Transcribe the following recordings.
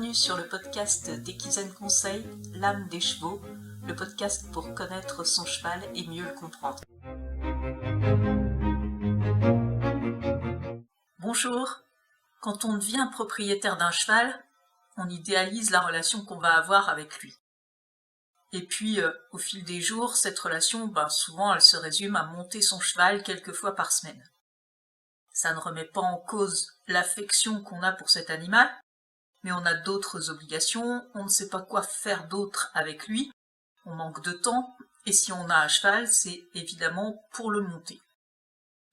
bienvenue sur le podcast d'Equizen Conseil, l'âme des chevaux, le podcast pour connaître son cheval et mieux le comprendre. Bonjour, quand on devient propriétaire d'un cheval, on idéalise la relation qu'on va avoir avec lui. Et puis, au fil des jours, cette relation, souvent, elle se résume à monter son cheval quelques fois par semaine. Ça ne remet pas en cause l'affection qu'on a pour cet animal, mais on a d'autres obligations, on ne sait pas quoi faire d'autre avec lui, on manque de temps, et si on a un cheval, c'est évidemment pour le monter.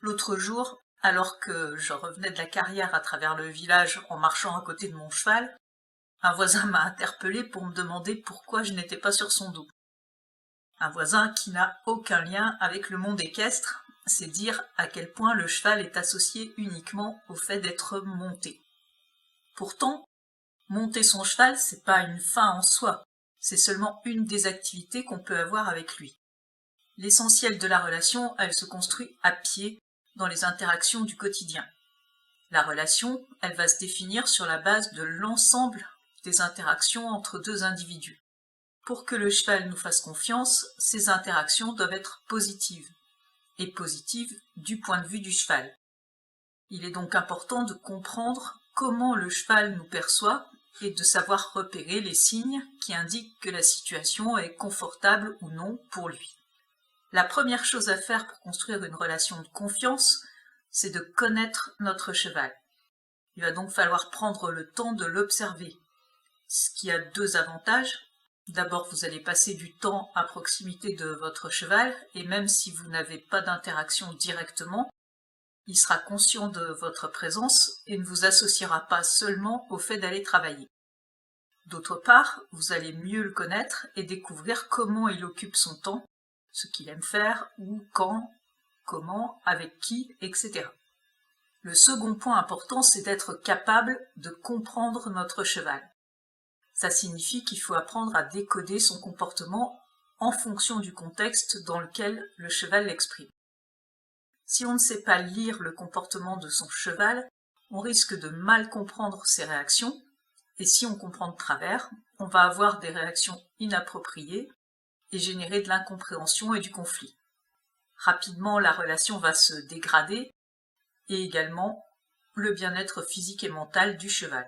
L'autre jour, alors que je revenais de la carrière à travers le village en marchant à côté de mon cheval, un voisin m'a interpellé pour me demander pourquoi je n'étais pas sur son dos. Un voisin qui n'a aucun lien avec le monde équestre, c'est dire à quel point le cheval est associé uniquement au fait d'être monté. Pourtant, monter son cheval, c'est pas une fin en soi, c'est seulement une des activités qu'on peut avoir avec lui. L'essentiel de la relation, elle se construit à pied dans les interactions du quotidien. La relation, elle va se définir sur la base de l'ensemble des interactions entre deux individus. Pour que le cheval nous fasse confiance, ces interactions doivent être positives, et positives du point de vue du cheval. Il est donc important de comprendre comment le cheval nous perçoit et de savoir repérer les signes qui indiquent que la situation est confortable ou non pour lui. La première chose à faire pour construire une relation de confiance, c'est de connaître notre cheval. Il va donc falloir prendre le temps de l'observer, ce qui a deux avantages. D'abord, vous allez passer du temps à proximité de votre cheval, et même si vous n'avez pas d'interaction directement, il sera conscient de votre présence et ne vous associera pas seulement au fait d'aller travailler. D'autre part, vous allez mieux le connaître et découvrir comment il occupe son temps, ce qu'il aime faire, où, quand, comment, avec qui, etc. Le second point important, c'est d'être capable de comprendre notre cheval. Ça signifie qu'il faut apprendre à décoder son comportement en fonction du contexte dans lequel le cheval l'exprime. Si on ne sait pas lire le comportement de son cheval, on risque de mal comprendre ses réactions, et si on comprend de travers, on va avoir des réactions inappropriées et générer de l'incompréhension et du conflit. Rapidement, la relation va se dégrader, et également le bien-être physique et mental du cheval.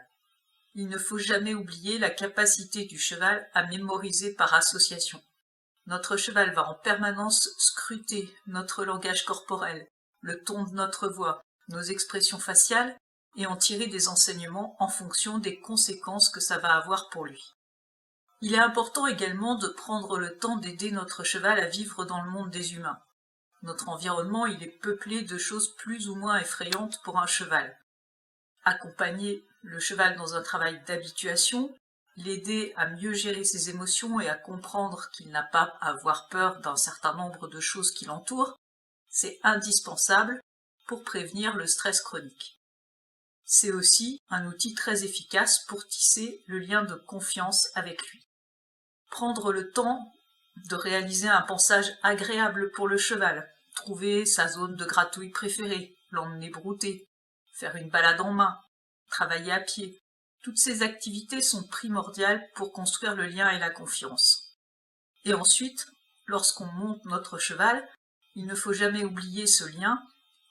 Il ne faut jamais oublier la capacité du cheval à mémoriser par association. Notre cheval va en permanence scruter notre langage corporel, le ton de notre voix, nos expressions faciales, et en tirer des enseignements en fonction des conséquences que ça va avoir pour lui. Il est important également de prendre le temps d'aider notre cheval à vivre dans le monde des humains. Notre environnement, il est peuplé de choses plus ou moins effrayantes pour un cheval. Accompagner le cheval dans un travail d'habituation, l'aider à mieux gérer ses émotions et à comprendre qu'il n'a pas à avoir peur d'un certain nombre de choses qui l'entourent, c'est indispensable pour prévenir le stress chronique. C'est aussi un outil très efficace pour tisser le lien de confiance avec lui. Prendre le temps de réaliser un pansage agréable pour le cheval, trouver sa zone de gratouille préférée, l'emmener brouter, faire une balade en main, travailler à pied. Toutes ces activités sont primordiales pour construire le lien et la confiance. Et ensuite, lorsqu'on monte notre cheval, il ne faut jamais oublier ce lien,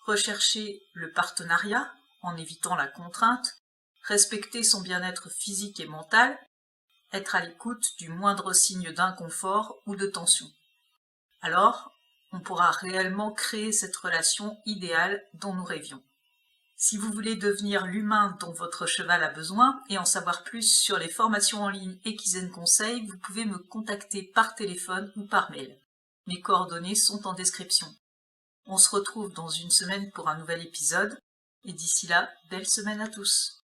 rechercher le partenariat en évitant la contrainte, respecter son bien-être physique et mental, être à l'écoute du moindre signe d'inconfort ou de tension. Alors, on pourra réellement créer cette relation idéale dont nous rêvions. Si vous voulez devenir l'humain dont votre cheval a besoin et en savoir plus sur les formations en ligne Equizen Conseil, vous pouvez me contacter par téléphone ou par mail. Mes coordonnées sont en description. On se retrouve dans une semaine pour un nouvel épisode, et d'ici là, belle semaine à tous.